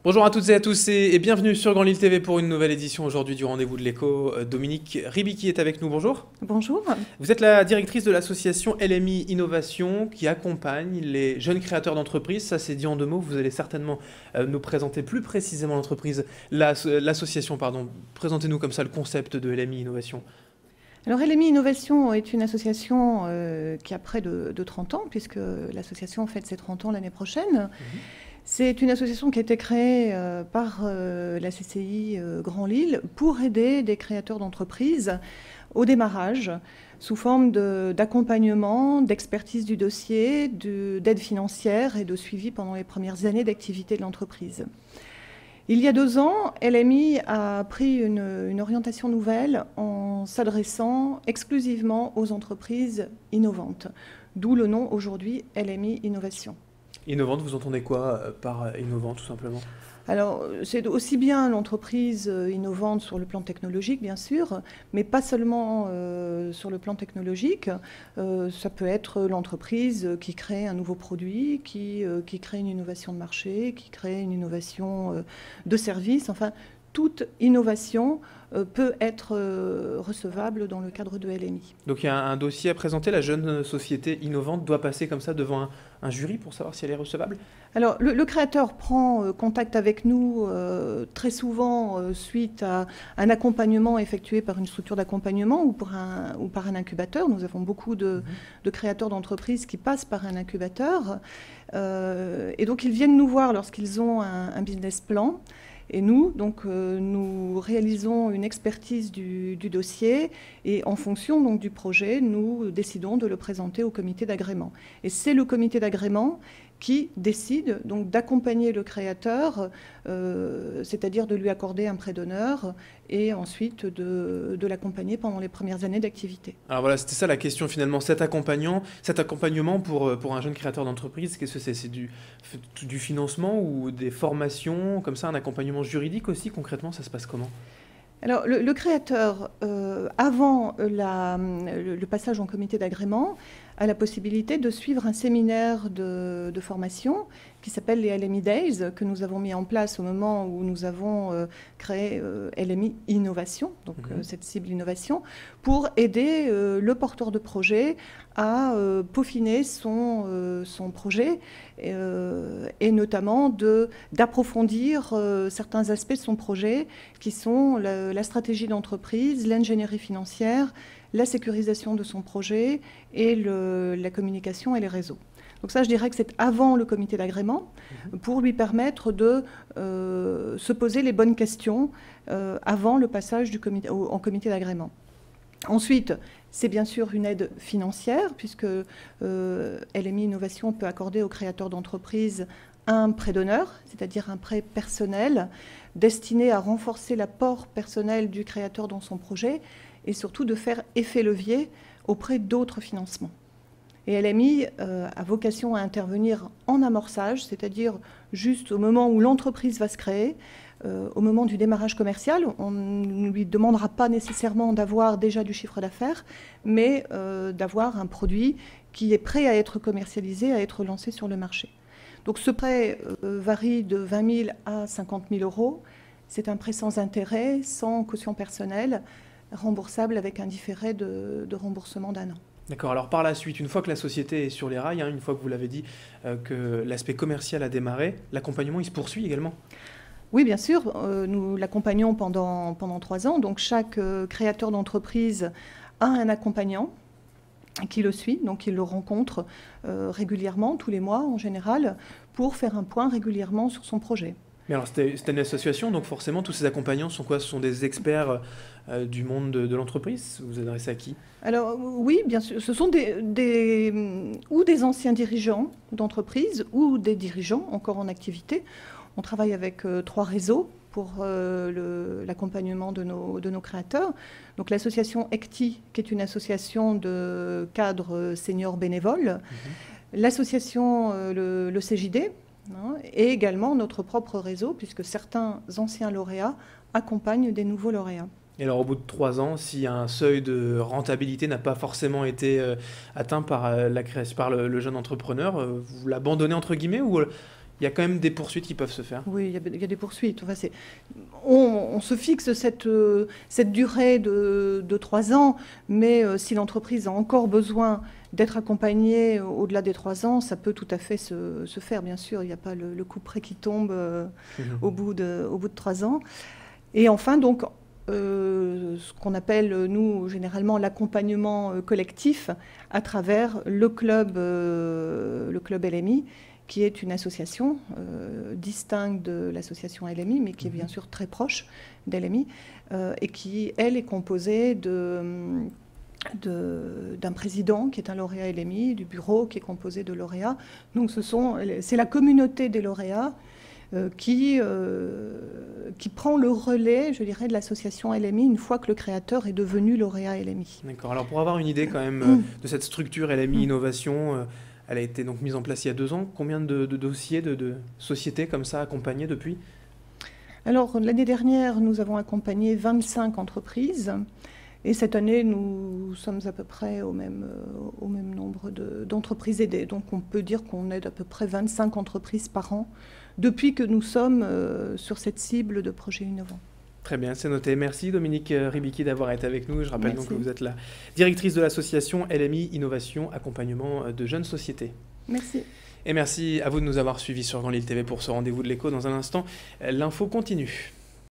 Bonjour à toutes et à tous et bienvenue sur Grand Lille TV pour une nouvelle édition aujourd'hui du Rendez-vous de l'Écho. Dominique Ribicki est avec nous, bonjour. Bonjour. Vous êtes la directrice de l'association LMI Innovation qui accompagne les jeunes créateurs d'entreprises. Ça c'est dit en deux mots, vous allez certainement nous présenter plus précisément l'entreprise, l'association, pardon. Présentez-nous comme ça le concept de LMI Innovation. Alors LMI Innovation est une association qui a près de 30 ans, puisque l'association fête ses 30 ans l'année prochaine. C'est une association qui a été créée par la CCI Grand Lille pour aider des créateurs d'entreprises au démarrage, sous forme d'accompagnement, d'expertise du dossier, d'aide financière et de suivi pendant les premières années d'activité de l'entreprise. Il y a 2 ans, LMI a pris une orientation nouvelle en s'adressant exclusivement aux entreprises innovantes, d'où le nom aujourd'hui LMI Innovation. Innovante, vous entendez quoi par innovant tout simplement ? Alors, c'est aussi bien l'entreprise innovante sur le plan technologique, bien sûr, mais pas seulement sur le plan technologique. Ça peut être l'entreprise qui crée un nouveau produit, qui crée une innovation de marché, qui crée une innovation de service. Enfin, toute innovation peut être recevable dans le cadre de LMI. Donc il y a un dossier à présenter, la jeune société innovante doit passer comme ça devant un jury pour savoir si elle est recevable ? Alors le créateur prend contact avec nous très souvent suite à un accompagnement effectué par une structure d'accompagnement ou par un incubateur. Nous avons beaucoup de créateurs d'entreprises qui passent par un incubateur. Et donc ils viennent nous voir lorsqu'ils ont un business plan. Et nous, donc, nous réalisons une expertise du dossier et en fonction donc, du projet, nous décidons de le présenter au comité d'agrément. Et c'est le comité d'agrément qui décide donc d'accompagner le créateur, c'est-à-dire de lui accorder un prêt d'honneur et ensuite de l'accompagner pendant les premières années d'activité. Alors voilà, c'était ça la question finalement, cet accompagnement pour un jeune créateur d'entreprise, qu'est-ce que c'est ? C'est du financement ou des formations, comme ça, un accompagnement juridique aussi, concrètement, ça se passe comment ? Alors, le créateur, avant le passage en comité d'agrément, a la possibilité de suivre un séminaire de formation qui s'appelle les LMI Days, que nous avons mis en place au moment où nous avons créé LMI Innovation, donc cette cible innovation, pour aider le porteur de projet à peaufiner son projet et notamment d'approfondir certains aspects de son projet qui sont la stratégie d'entreprise, l'ingénierie financière, la sécurisation de son projet et la communication et les réseaux. Donc ça, je dirais que c'est avant le comité d'agrément pour lui permettre de se poser les bonnes questions avant le passage en comité d'agrément. Ensuite, c'est bien sûr une aide financière puisque LMI Innovation peut accorder aux créateurs d'entreprises un prêt d'honneur, c'est-à-dire un prêt personnel destiné à renforcer l'apport personnel du créateur dans son projet et surtout de faire effet levier auprès d'autres financements. Et LMI a vocation à intervenir en amorçage, c'est-à-dire juste au moment où l'entreprise va se créer, au moment du démarrage commercial. On ne lui demandera pas nécessairement d'avoir déjà du chiffre d'affaires, mais d'avoir un produit qui est prêt à être commercialisé, à être lancé sur le marché. Donc ce prêt varie de 20 000 à 50 000 euros. C'est un prêt sans intérêt, sans caution personnelle, remboursable avec un différé de remboursement d'1 an. D'accord, alors par la suite, une fois que la société est sur les rails, une fois que vous l'avez dit, que l'aspect commercial a démarré, l'accompagnement il se poursuit également ? Oui, bien sûr, nous l'accompagnons pendant 3 ans. Donc chaque créateur d'entreprise a un accompagnant qui le suit, donc il le rencontre régulièrement, tous les mois en général, pour faire un point régulièrement sur son projet. Mais alors c'était une association, donc forcément tous ces accompagnants sont quoi ? Ce sont des experts du monde de l'entreprise ? Vous vous adressez à qui ? Alors oui, bien sûr, ce sont ou des anciens dirigeants d'entreprise ou des dirigeants encore en activité. On travaille avec 3 réseaux pour l'accompagnement de nos créateurs. Donc l'association ECTI, qui est une association de cadres seniors bénévoles, l'association le CJD, et également notre propre réseau, puisque certains anciens lauréats accompagnent des nouveaux lauréats. Et alors au bout de 3 ans, si un seuil de rentabilité n'a pas forcément été atteint par le jeune entrepreneur, vous l'abandonnez entre guillemets ou il il y a quand même des poursuites qui peuvent se faire. Oui, il y a des poursuites. Enfin, on se fixe cette durée de 3 ans, mais si l'entreprise a encore besoin d'être accompagnée au-delà des 3 ans, ça peut tout à fait se faire, bien sûr. Il n'y a pas le couperet qui tombe au bout de 3 ans. Et enfin, donc, ce qu'on appelle, nous, généralement, l'accompagnement collectif à travers le club LMI, qui est une association distincte de l'association LMI, mais qui est bien sûr très proche d'LMI, et qui, elle, est composée d'un président qui est un lauréat LMI, du bureau qui est composé de lauréats. Donc c'est la communauté des lauréats qui prend le relais, je dirais, de l'association LMI une fois que le créateur est devenu lauréat LMI. D'accord. Alors pour avoir une idée quand même de cette structure LMI Innovation, elle a été donc mise en place il y a 2 ans. Combien de dossiers, de sociétés comme ça accompagnées depuis? Alors l'année dernière, nous avons accompagné 25 entreprises. Et cette année, nous sommes à peu près au même nombre d'entreprises aidées. Donc on peut dire qu'on aide à peu près 25 entreprises par an depuis que nous sommes sur cette cible de projets innovants. Très bien, c'est noté. Merci Dominique Ribicki d'avoir été avec nous. Je rappelle donc que vous êtes la directrice de l'association LMI Innovation, accompagnement de jeunes sociétés. Merci. Et merci à vous de nous avoir suivis sur Grand Lille TV pour ce rendez-vous de l'écho. Dans un instant, l'info continue.